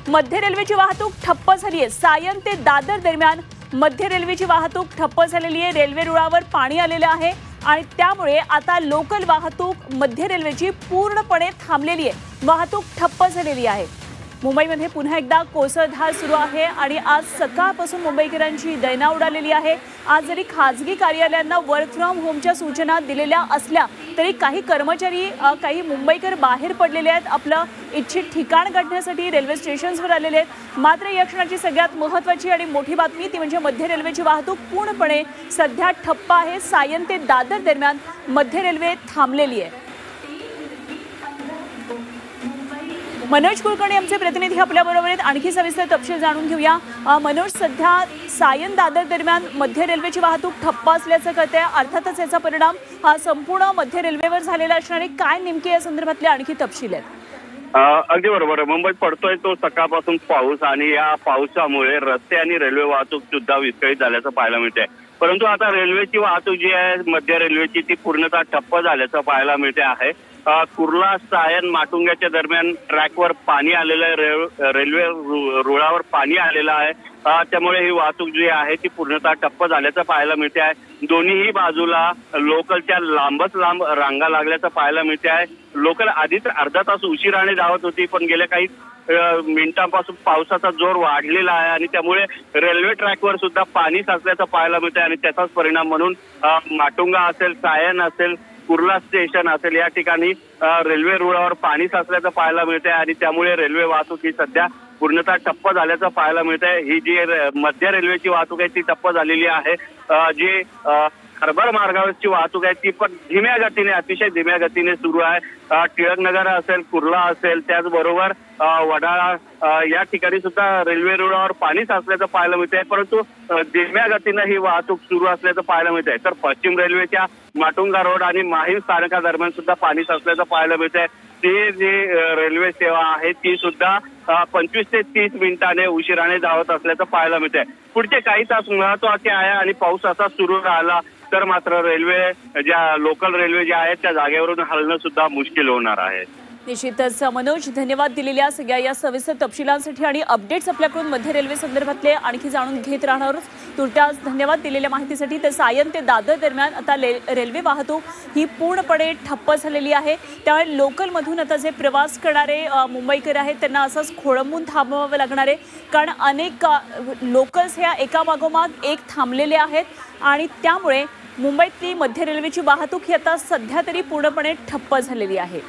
मध्य रेल्वेची वाहतूक ठप्प झाली आहे। सायन ते दादर दरम्यान मध्य रेल्वेची वाहतूक ठप्प झालेली आहे। रेल्वे रुळावर पाणी आलेलं आहे आणि त्यामुळे आता लोकल वाहतूक मध्य रेल्वेची पूर्णपणे थांबलेली आहे। वाहतूक ठप्प झालेली आहे। मुंबईमध्ये पुन्हा एकदा कोसळधार सुरू आहे आणि आज सकाळपासून मुंबईकरांची दैना उडालेली आहे। आज जरी खासगी कार्यालयांना वर्क फ्रॉम होमच्या सूचना दिलेल्या असल्या तरी काही कर्मचारी काही मुंबईकर बाहेर पडलेले आहेत। आपलं इच्छित ठिकाण गाठण्यासाठी रेल्वे स्टेशन्सवर आलेले आहेत। मात्र या क्षणाची सगळ्यात महत्त्वाची आणि मोठी बातमी ती म्हणजे मध्य रेल्वेची वाहतूक पूर्णपणे सध्या ठप्प आहे। सायन ते दादर दरम्यान मध्य रेल्वे थांबलेली आहे। मनोज कुलकर्णी आमचे प्रतिनिधी आपल्याबरोबर आहेत। आणखी सविस्तर तपशील जाणून घेऊया। मनोज, सध्या सायन दादर दरम्यान मध्य रेल्वेची वाहतूक ठप्प असल्याचं कळतंय। अर्थातच याचा परिणाम हा संपूर्ण मध्य रेल्वेवर झालेला असणार आहे। काय नेमके या संदर्भातले आणखी तपशील आहेत? अगदी बरोबर। मुंबईत पडतोय तो सकाळपासून पाऊस आणि या पावसामुळे रस्ते आणि रेल्वे वाहतूक सुद्धा विस्कळीत झाल्याचं पाहायला मिळतंय। परंतु आता रेल्वेची वाहतूक जी आहे मध्य रेल्वेची ती पूर्णतः ठप्प झाल्याचं पाहायला मिळते आहे। कुर्ला सायन माटुंग्याच्या दरम्यान ट्रॅकवर पाणी आलेलं आहे। रेल्वे रुळावर पाणी आलेलं आहे। त्यामुळे ही वाहतूक जी आहे ती पूर्णतः ठप्प झाल्याचं पाहायला मिळते आहे। दोन्हीही बाजूला लोकलच्या लांबच लांब रांगा लागल्याचं पाहायला मिळते आहे। लोकल आधीच अर्धा तास उशिराने धावत होती, पण गेल्या काही मिनिटांपासून पावसाचा जोर वाढलेला आहे आणि त्यामुळे रेल्वे ट्रॅकवर सुद्धा पाणी साचल्याचं पाहायला मिळतंय आणि त्याचाच परिणाम म्हणून माटुंगा असेल, सायन असेल, कुर्ला स्टेशन असेल या ठिकाणी रेल्वे रुळावर पाणी साचल्याचं पाहायला मिळतंय आणि त्यामुळे रेल्वे वाहतूक ही सध्या पूर्णतः ठप्प झाल्याचं पाहायला मिळतंय। ही जी मध्य रेल्वेची वाहतूक आहे ती ठप्प झालेली आहे। जी हार्बर मार्गावरची वाहतूक आहे ती पण धीम्या गतीने, अतिशय धीम्या गतीने सुरू आहे। टिळकनगर असेल, कुर्ला असेल, त्याचबरोबर वडाळा या ठिकाणी सुद्धा रेल्वे रुळावर पाणी साचल्याचं पाहायला मिळतंय, परंतु धीम्या गतीने ही वाहतूक सुरू असल्याचं पाहायला मिळतंय। तर पश्चिम रेल्वेच्या माटुंगा रोड आणि माहीम स्थानकादरम्यान सुद्धा पाणी साचल्याचं पाहायला मिळतंय। ती जी रेल्वे सेवा आहे ती सुद्धा 25 ते 30 मिनिटाने उशिराने धावत असल्याचं पाहायला मिळतंय। पुढचे काही तास महत्त्वाचे आहे आणि पाऊस असा सुरू राहिला तर मात्र रेल्वे ज्या लोकल रेल्वे ज्या आहेत त्या जागेवरून हलणं सुद्धा मुश्किल होणार आहे। निश्चितच मनोज, धन्यवाद दिलेल्या सगळ्या या सविस्तर तपशिलांसाठी आणि अपडेट्स आपल्याकडून मध्य रेल्वे संदर्भातले आणखी जाणून घेत राहणार आहोत। तुर्तास धन्यवाद दिलेल्या माहितीसाठी। तर सायन ते दादर दरम्यान आता रेल्वे वाहतूक ही पूर्णपणे ठप्प झालेली आहे। त्यामुळे लोकलमधून आता जे प्रवास करणारे मुंबईकर आहेत त्यांना असंच खोळंबून थांबवावं लागणार आहे, कारण अनेक लोकल्स ह्या एकामागोमाग एक थांबलेले आहेत आणि त्यामुळे मुंबईतली मध्य रेल्वेची वाहतूक ही आता सध्या तरी पूर्णपणे ठप्प झालेली आहे।